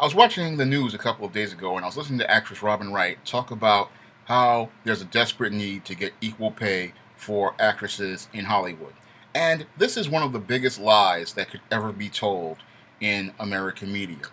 I was watching the news a couple of days ago and I was listening to actress Robin Wright talk about how there's a desperate need to get equal pay for actresses in Hollywood. And this is one of the biggest lies that could ever be told in American media.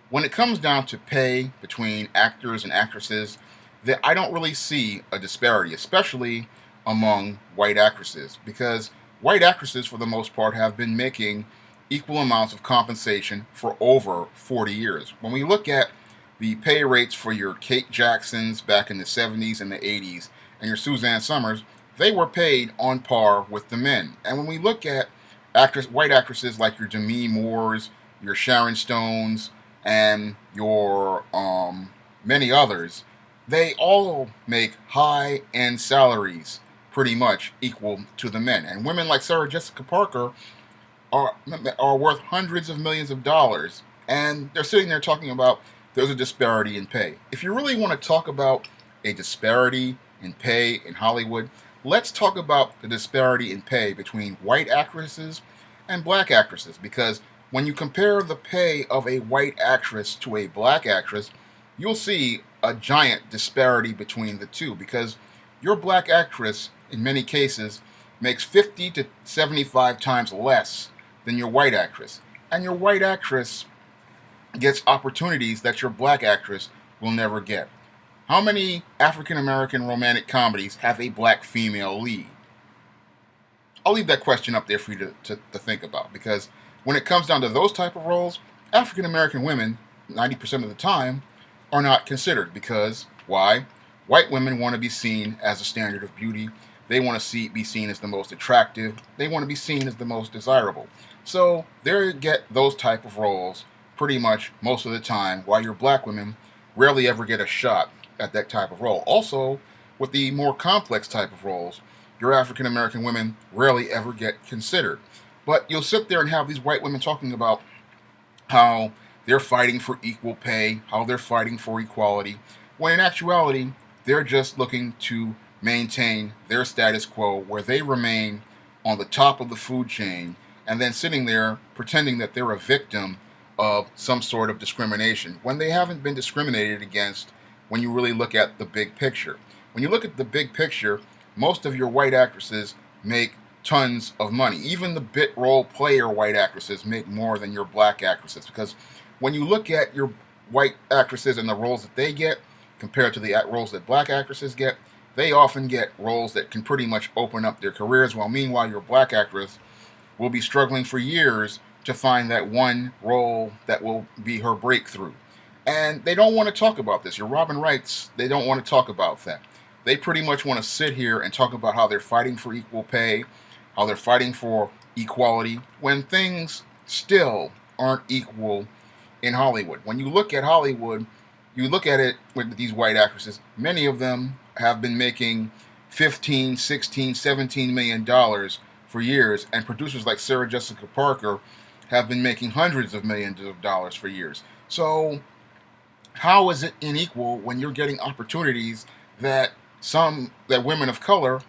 When it comes down to pay between actors and actresses, that I don't really see a disparity, especially among white actresses, because white actresses, for the most part, have been making equal amounts of compensation for over 40 years. When we look at the pay rates for your Kate Jacksons back in the 70s and the 80s and your Suzanne Summers, they were paid on par with the men. And when we look at white actresses like your Demi Moores, your Sharon Stones, and your many others, they all make high end salaries pretty much equal to the men. And women like Sarah Jessica Parker are, are worth hundreds of millions of dollars. And they're sitting there talking about there's a disparity in pay. If you really want to talk about a disparity in pay in Hollywood, let's talk about the disparity in pay between white actresses and black actresses. Because when you compare the pay of a white actress to a black actress, you'll see a giant disparity between the two. Because your black actress, in many cases, makes 50 to 75 times less than your white actress. And your white actress gets opportunities that your black actress will never get. How many African American romantic comedies have a black female lead? I'll leave that question up there for you to think about, because when it comes down to those type of roles, African American women, 90% of the time, are not considered. Because why? White women want to be seen as a standard of beauty. They want to be seen as the most attractive. They want to be seen as the most desirable. So they get those type of roles pretty much most of the time, while your black women rarely ever get a shot at that type of role. Also, with the more complex type of roles, your African American women rarely ever get considered. But you'll sit there and have these white women talking about how they're fighting for equal pay, how they're fighting for equality, when in actuality, they're just looking to maintain their status quo where they remain on the top of the food chain and then sitting there pretending that they're a victim of some sort of discrimination when they haven't been discriminated against when you really look at the big picture. When you look at the big picture, most of your white actresses make tons of money. Even the bit role player white actresses make more than your black actresses, because when you look at your white actresses and the roles that they get compared to the roles that black actresses get, they often get roles that can pretty much open up their careers, while meanwhile your black actress will be struggling for years to find that one role that will be her breakthrough. And they don't want to talk about this. Your Robin Wrights, they don't want to talk about that. They pretty much want to sit here and talk about how they're fighting for equal pay, how they're fighting for equality, when things still aren't equal in Hollywood. When you look at Hollywood, you look at it with these white actresses, many of them have been making 15, 16, 17 million dollars for years, and producers like Sarah Jessica Parker have been making hundreds of millions of dollars for years. So how is it unequal when you're getting opportunities that women of color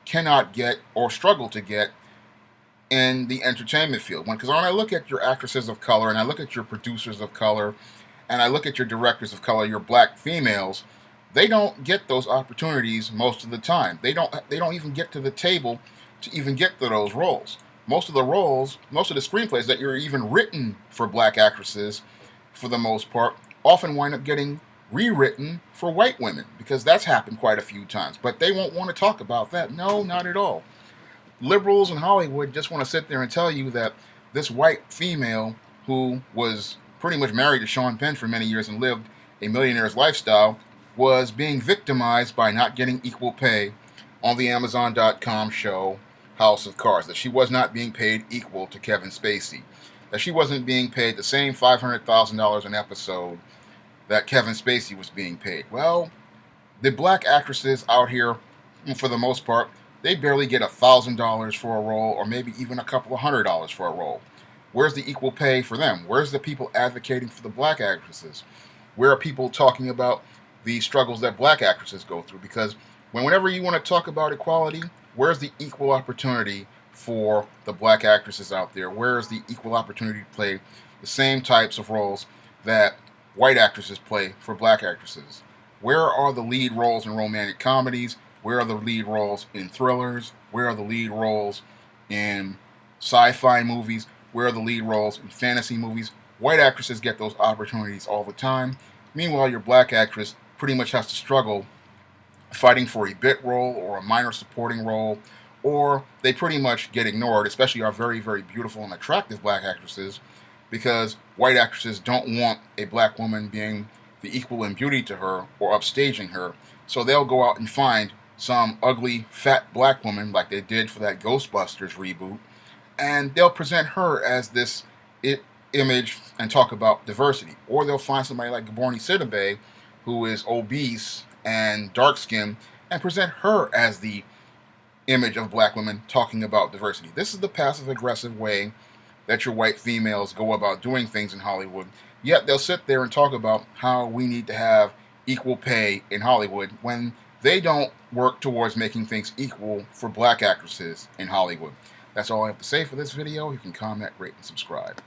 cannot get or struggle to get in the entertainment field? Because when I look at your actresses of color and I look at your producers of color and I look at your directors of color, your black females, they don't get those opportunities most of the time. They don't even get to the table to even get to those roles. Most of the roles, most of the screenplays that are even written for black actresses, for the most part, often wind up getting rewritten for white women, because that's happened quite a few times. But they won't want to talk about that. No, not at all. Liberals in Hollywood just want to sit there and tell you that this white female who was pretty much married to Sean Penn for many years and lived a millionaire's lifestyle was being victimized by not getting equal pay on the Amazon.com show House of Cards, that she was not being paid equal to Kevin Spacey, that she wasn't being paid the same $500,000 an episode that Kevin Spacey was being paid. Well, the black actresses out here, for the most part, they barely get $1,000 for a role, or maybe even a couple of $100 for a role. Where's the equal pay for them? Where's the people advocating for the black actresses? Where are people talking about the struggles that black actresses go through? Because whenever you want to talk about equality, where's the equal opportunity for the black actresses out there? Where is the equal opportunity to play the same types of roles that white actresses play for black actresses? Where are the lead roles in romantic comedies? Where are the lead roles in thrillers? Where are the lead roles in sci-fi movies? Where are the lead roles in fantasy movies? White actresses get those opportunities all the time. Meanwhile, your black actress pretty much has to struggle fighting for a bit role or a minor supporting role, or they pretty much get ignored, especially our very, very beautiful and attractive black actresses, because white actresses don't want a black woman being the equal in beauty to her or upstaging her. So they'll go out and find some ugly, fat black woman like they did for that Ghostbusters reboot, and they'll present her as this image and talk about diversity. Or they'll find somebody like Gaborni Sidibe, who is obese and dark skinned, and present her as the image of black women talking about diversity. This is the passive aggressive way that your white females go about doing things in Hollywood. Yet they'll sit there and talk about how we need to have equal pay in Hollywood when they don't work towards making things equal for black actresses in Hollywood. That's all I have to say for this video. You can comment, rate, and subscribe.